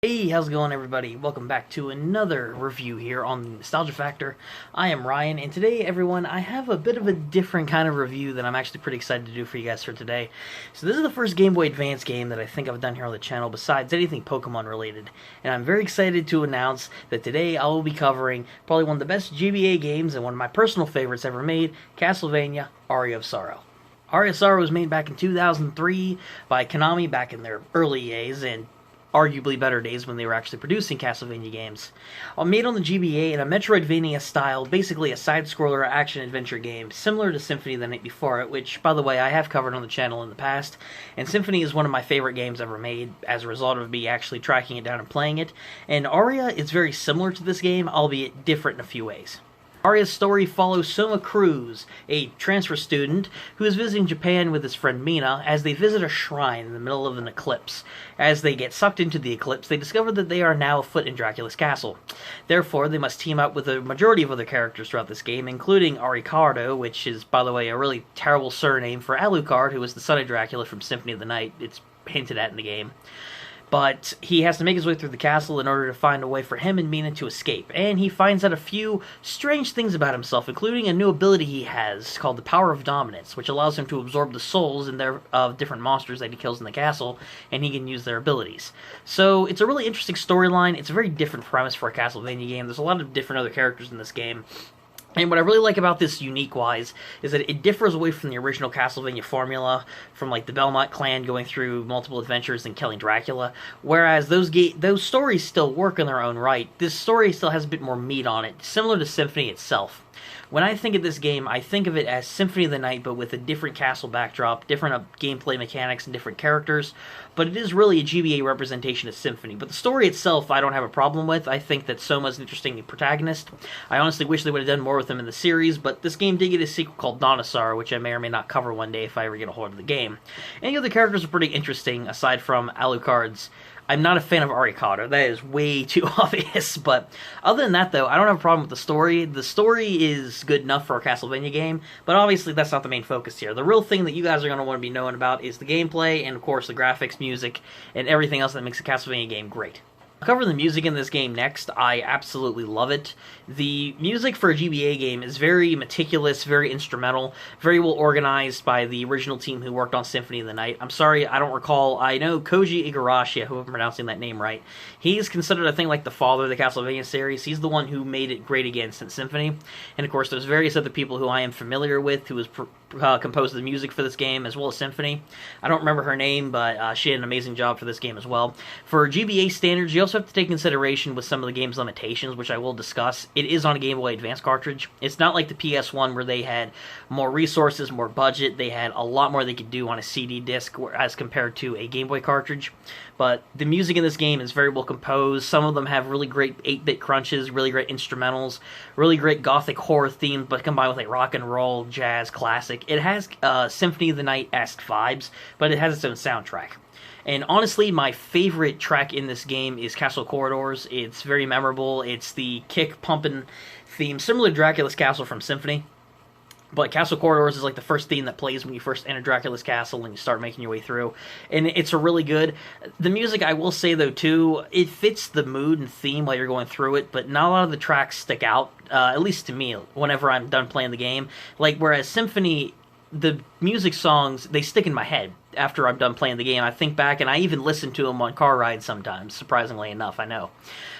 Hey, how's it going, everybody? Welcome back to another review here on the Nostalgia Factor. I am Ryan, and today, everyone, I have a bit of a different kind of review that I'm actually pretty excited to do for you guys for today. So this is the first Game Boy Advance game that I think I've done here on the channel besides anything Pokemon related, and I'm very excited to announce that today I will be covering probably one of the best GBA games and one of my personal favorites ever made, Castlevania Aria of Sorrow. Aria of Sorrow was made back in 2003 by Konami back in their early days, and arguably better days when they were actually producing Castlevania games. Made on the GBA in a Metroidvania style, basically a side-scroller action-adventure game, similar to Symphony the Night Before It, which, by the way, I have covered on the channel in the past, and Symphony is one of my favorite games ever made, as a result of me actually tracking it down and playing it, and Aria is very similar to this game, albeit different in a few ways. Aria's story follows Soma Cruz, a transfer student who is visiting Japan with his friend Mina as they visit a shrine in the middle of an eclipse. As they get sucked into the eclipse, they discover that they are now afoot in Dracula's castle. Therefore, they must team up with a majority of other characters throughout this game, including Aricardo, which is, by the way, a really terrible surname for Alucard, who was the son of Dracula from Symphony of the Night. It's hinted at in the game. But he has to make his way through the castle in order to find a way for him and Mina to escape. And he finds out a few strange things about himself, including a new ability he has called the Power of Dominance, which allows him to absorb the souls of different monsters that he kills in the castle, and he can use their abilities. So it's a really interesting storyline. It's a very different premise for a Castlevania game. There's a lot of different other characters in this game. And what I really like about this unique-wise is that it differs away from the original Castlevania formula, from like the Belmont clan going through multiple adventures and killing Dracula, whereas those stories still work in their own right. This story still has a bit more meat on it, similar to Symphony itself. When I think of this game, I think of it as Symphony of the Night, but with a different castle backdrop, different gameplay mechanics, and different characters. But it is really a GBA representation of Symphony. But the story itself, I don't have a problem with. I think that Soma's an interesting protagonist. I honestly wish they would have done more with him in the series, but this game did get a sequel called Dinosaur, which I may or may not cover one day if I ever get a hold of the game. Any other characters are pretty interesting, aside from Alucard's. I'm not a fan of Aricardo. That is way too obvious. But other than that, though, I don't have a problem with the story. The story is good enough for a Castlevania game, but obviously that's not the main focus here. The real thing that you guys are going to want to be knowing about is the gameplay and, of course, the graphics, music, and everything else that makes a Castlevania game great. I'll cover the music in this game next. I absolutely love it. The music for a GBA game is very meticulous, very instrumental, very well organized by the original team who worked on Symphony of the Night. I'm sorry, I don't recall. I know Koji Igarashi, I hope I'm pronouncing that name right. He's considered, I think, like the father of the Castlevania series. He's the one who made it great again since Symphony. And, of course, there's various other people who I am familiar with who has composed the music for this game, as well as Symphony. I don't remember her name, but she had an amazing job for this game as well. For GBA standards, you also have to take consideration with some of the game's limitations, which I will discuss. It is on a Game Boy Advance cartridge. It's not like the PS1 where they had more resources, more budget. They had a lot more they could do on a CD disc as compared to a Game Boy cartridge. But the music in this game is very well composed. Some of them have really great 8-bit crunches, really great instrumentals, really great gothic horror themes, but combined with like rock and roll, jazz, classic. It has Symphony of the Night-esque vibes, but it has its own soundtrack. And honestly, my favorite track in this game is Castle Corridors. It's very memorable. It's the kick-pumping theme, similar to Dracula's Castle from Symphony. But Castle Corridors is like the first theme that plays when you first enter Dracula's castle and you start making your way through. And it's a really good. The music, I will say, though, too, it fits the mood and theme while you're going through it, but not a lot of the tracks stick out, at least to me, whenever I'm done playing the game. Like, whereas Symphony, the music songs, they stick in my head after I'm done playing the game. I think back, and I even listen to them on car rides sometimes, surprisingly enough, I know.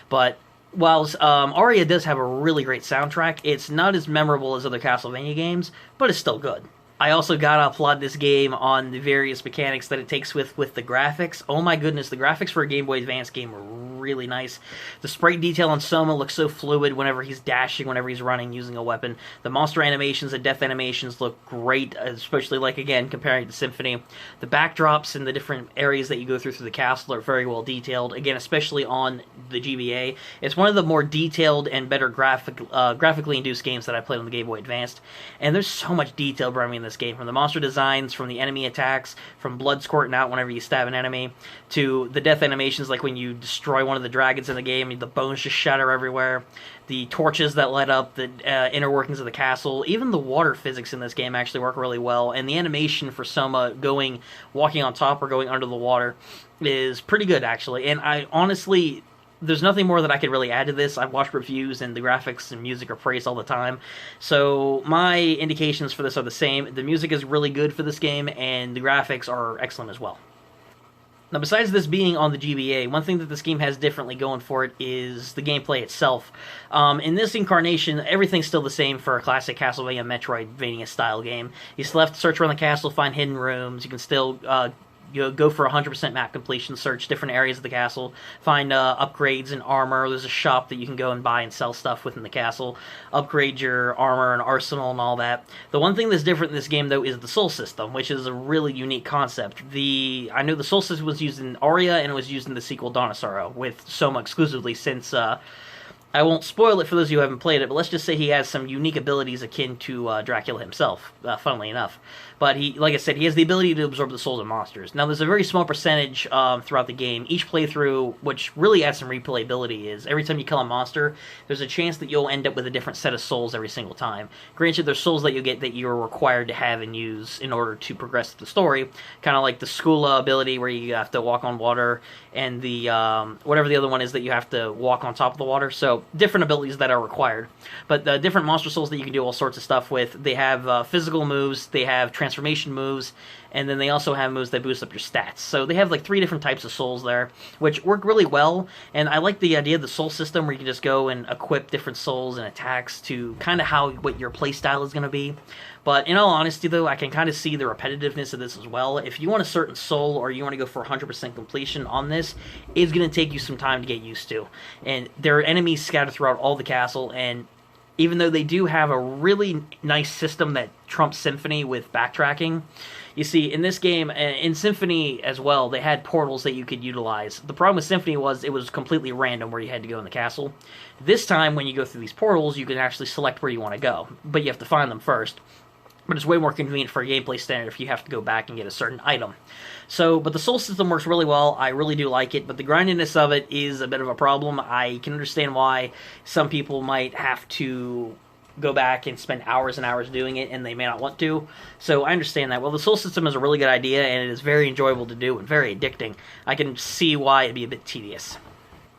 But whilst Aria does have a really great soundtrack, it's not as memorable as other Castlevania games, but it's still good. I also gotta applaud this game on the various mechanics that it takes with the graphics. Oh my goodness, the graphics for a Game Boy Advance game are really nice. The sprite detail on Soma looks so fluid whenever he's dashing, whenever he's running using a weapon. The monster animations and death animations look great, especially, like, again, comparing to Symphony. The backdrops and the different areas that you go through the castle are very well detailed, again, especially on the GBA. It's one of the more detailed and better graphically induced games that I played on the Game Boy Advance, and there's so much detail brought me in this game, from the monster designs, from the enemy attacks, from blood squirting out whenever you stab an enemy, to the death animations, like when you destroy one of the dragons in the game, the bones just shatter everywhere. The torches that light up the inner workings of the castle. Even the water physics in this game actually work really well. And the animation for Soma walking on top or going under the water is pretty good, actually. And I honestly, there's nothing more that I could really add to this. I've watched reviews, and the graphics and music are praised all the time. So my indications for this are the same. The music is really good for this game, and the graphics are excellent as well. Now, besides this being on the GBA, one thing that this game has differently going for it is the gameplay itself. In this incarnation, everything's still the same for a classic Castlevania Metroidvania-style game. You still have to search around the castle, find hidden rooms. You can still go for 100% map completion, search different areas of the castle, find upgrades and armor. There's a shop that you can go and buy and sell stuff within the castle, upgrade your armor and arsenal and all that. The one thing that's different in this game, though, is the soul system, which is a really unique concept. I know the soul system was used in Aria, and it was used in the sequel Dawn of Sorrow, with Soma exclusively, since I won't spoil it for those of you who haven't played it, but let's just say he has some unique abilities akin to Dracula himself, funnily enough. But like I said, he has the ability to absorb the souls of monsters. Now, there's a very small percentage throughout the game. Each playthrough, which really adds some replayability, is every time you kill a monster, there's a chance that you'll end up with a different set of souls every single time. Granted, there's souls that you get that you're required to have and use in order to progress the story, kind of like the Skula ability where you have to walk on water, and the whatever the other one is that you have to walk on top of the water. So different abilities that are required. But the different monster souls that you can do all sorts of stuff with, they have physical moves, they have transformation moves, and then they also have moves that boost up your stats. So they have like 3 different types of souls there, which work really well. And I like the idea of the soul system where you can just go and equip different souls and attacks to kind of what your playstyle is going to be. But in all honesty, though, I can kind of see the repetitiveness of this as well. If you want a certain soul or you want to go for 100% completion on this, it's going to take you some time to get used to. And there are enemies scattered throughout all the castle, and even though they do have a really nice system that trumps Symphony with backtracking, you see, in this game, in Symphony as well, they had portals that you could utilize. The problem with Symphony was it was completely random where you had to go in the castle. This time, when you go through these portals, you can actually select where you want to go, but you have to find them first. But it's way more convenient for a gameplay standard if you have to go back and get a certain item. But the soul system works really well. I really do like it, but the grindiness of it is a bit of a problem. I can understand why some people might have to go back and spend hours and hours doing it, and they may not want to. So I understand that. Well, the soul system is a really good idea, and it is very enjoyable to do and very addicting. I can see why it'd be a bit tedious.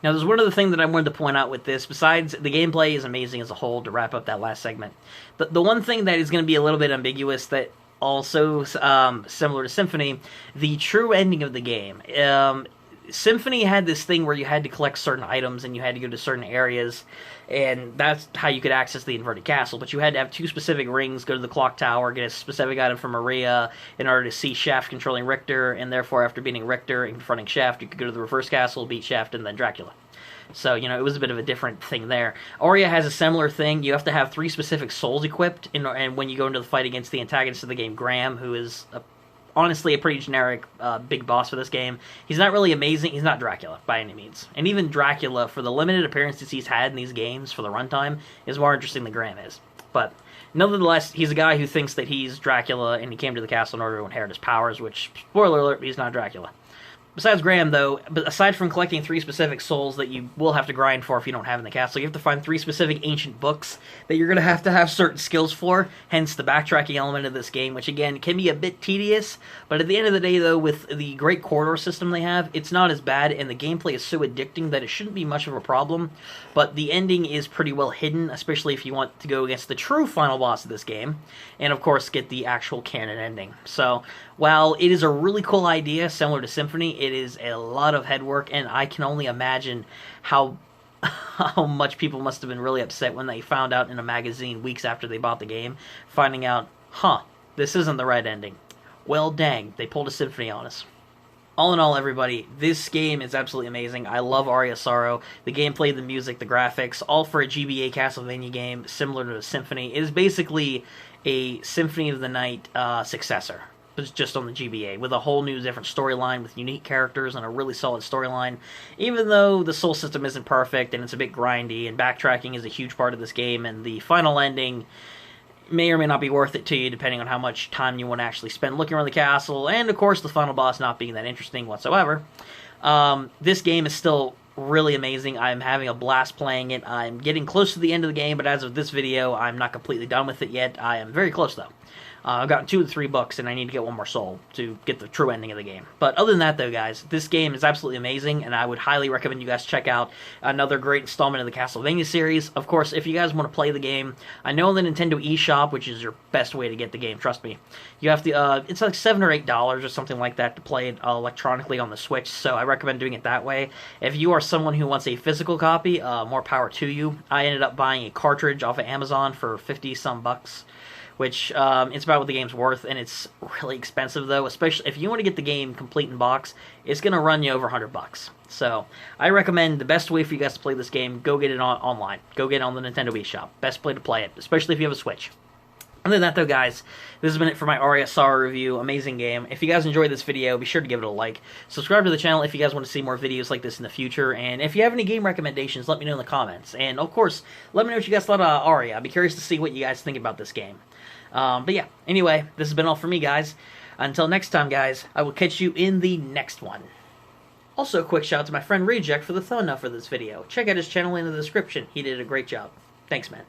Now, there's one other thing that I wanted to point out with this. Besides, the gameplay is amazing as a whole, to wrap up that last segment. The one thing that is going to be a little bit ambiguous, that also similar to Symphony, the true ending of the game. Symphony had this thing where you had to collect certain items and you had to go to certain areas, and that's how you could access the inverted castle. But you had to have 2 specific rings, go to the clock tower, get a specific item from Maria in order to see Shaft controlling Richter, and therefore after beating Richter and confronting Shaft, you could go to the reverse castle, beat Shaft, and then Dracula. So, it was a bit of a different thing there. Aria has a similar thing. You have to have 3 specific souls equipped, and when you go into the fight against the antagonist of the game, Graham, who is honestly a pretty generic big boss for this game. He's not really amazing. He's not Dracula by any means. And even Dracula, for the limited appearances he's had in these games for the runtime, is more interesting than Graham is. But nonetheless, he's a guy who thinks that he's Dracula, and he came to the castle in order to inherit his powers, which, spoiler alert, he's not Dracula. Besides Graham, though, but aside from collecting 3 specific souls that you will have to grind for if you don't have in the castle, you have to find 3 specific ancient books that you're going to have certain skills for, hence the backtracking element of this game, which, again, can be a bit tedious, but at the end of the day, though, with the great corridor system they have, it's not as bad, and the gameplay is so addicting that it shouldn't be much of a problem, but the ending is pretty well hidden, especially if you want to go against the true final boss of this game, and, of course, get the actual canon ending. So, while it is a really cool idea, similar to Symphony, it is a lot of head work, and I can only imagine how much people must have been really upset when they found out in a magazine weeks after they bought the game, finding out, this isn't the right ending. Well, dang, they pulled a Symphony on us. All in all, everybody, this game is absolutely amazing. I love Aria of Sorrow. The gameplay, the music, the graphics, all for a GBA Castlevania game similar to Symphony. It is basically a Symphony of the Night successor. But it's just on the GBA, with a whole new different storyline, with unique characters and a really solid storyline. Even though the soul system isn't perfect, and it's a bit grindy, and backtracking is a huge part of this game, and the final ending may or may not be worth it to you, depending on how much time you want to actually spend looking around the castle, and of course the final boss not being that interesting whatsoever. This game is still really amazing. I'm having a blast playing it. I'm getting close to the end of the game, but as of this video, I'm not completely done with it yet. I am very close, though. I've gotten 2 of the 3 books, and I need to get 1 more soul to get the true ending of the game. But other than that, though, guys, this game is absolutely amazing, and I would highly recommend you guys check out another great installment of the Castlevania series. Of course, if you guys want to play the game, I know on the Nintendo eShop, which is your best way to get the game, trust me, you have to, it's like $7 or $8 or something like that to play it electronically on the Switch, so I recommend doing it that way. If you are someone who wants a physical copy, more power to you. I ended up buying a cartridge off of Amazon for 50-some bucks. Which, it's about what the game's worth, and it's really expensive, though, especially if you want to get the game complete in box, it's going to run you over 100 bucks. So, I recommend the best way for you guys to play this game, go get it online. Go get it on the Nintendo eShop. Best way to play it, especially if you have a Switch. Other than that, though, guys, this has been it for my Aria of Sorrow review. Amazing game. If you guys enjoyed this video, be sure to give it a like. Subscribe to the channel if you guys want to see more videos like this in the future. And if you have any game recommendations, let me know in the comments. And, of course, let me know what you guys thought of Aria. I'd be curious to see what you guys think about this game. But yeah, anyway, this has been all for me, guys. Until next time, guys, I will catch you in the next one. Also, a quick shout out to my friend Reject for the thumbnail for this video. Check out his channel in the description. He did a great job. Thanks, man.